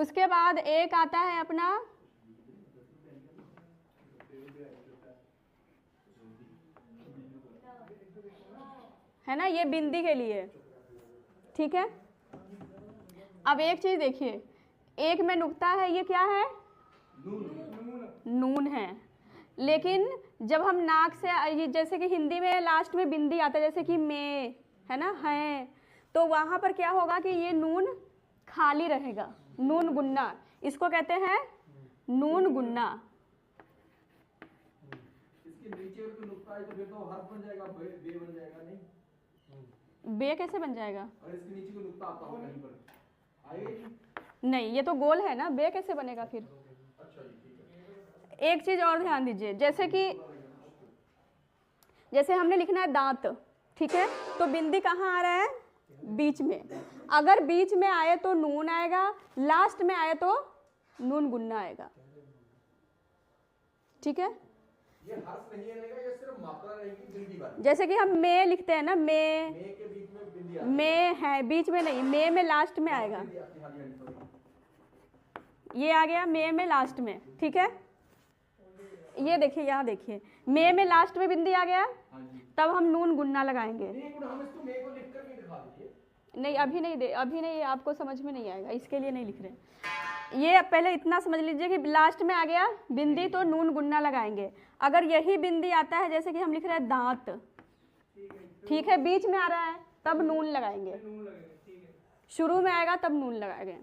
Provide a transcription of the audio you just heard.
उसके बाद एक आता है अपना है ना, ये बिंदी के लिए, ठीक है। अब एक चीज देखिए, एक में नुक्ता है, ये क्या है, नून है। लेकिन जब हम नाक से, जैसे कि हिंदी में लास्ट में बिंदी आता है, जैसे कि में, है ना, है, तो वहां पर क्या होगा कि ये नून खाली रहेगा, नून गुन्ना, इसको कहते हैं नून गुन्ना। इसके नीचे कोई नुक्ता है तो फिर तो हर्फ बन जाएगा, बे बन जाएगा, नहीं बे कैसे बन जाएगा? और इसके नीचे कोई नुक्ता आता हो कहीं पर आएगा नहीं, ये तो गोल है ना, बे कैसे बनेगा फिर? अच्छा जी, ठीक है। एक चीज और ध्यान दीजिए, जैसे हमने लिखना है दांत, ठीक है, तो बिंदी कहाँ आ रहा है, बीच में। अगर बीच में आए तो नून आएगा, लास्ट में आए तो नून गुन्ना आएगा, ठीक है। ये हर्फ नहीं रहेगा, ये सिर्फ मात्रा रहेगी बिंदी वाली। जैसे कि हम में लिखते हैं ना, में के बीच में बिंदी आती है, में है, बीच में नहीं, में लास्ट में आएगा, ये आ गया में लास्ट में, ठीक है। ये देखिए, यहाँ देखिए, में लास्ट में बिंदी आ गया, तब हम नून गुन्ना लगाएंगे। हम इसको में को लिख कर भी दिखा दीजिए। नहीं, अभी नहीं, आपको समझ में नहीं आएगा, इसके लिए नहीं लिख रहे। ये पहले इतना समझ लीजिए कि लास्ट में आ गया बिंदी तो नून गुन्ना लगाएंगे। अगर यही बिंदी आता है, जैसे कि हम लिख रहे हैं दांत, ठीक है, बीच में आ रहा है तब नून लगाएंगे, शुरू में आएगा तब नून लगाएंगे।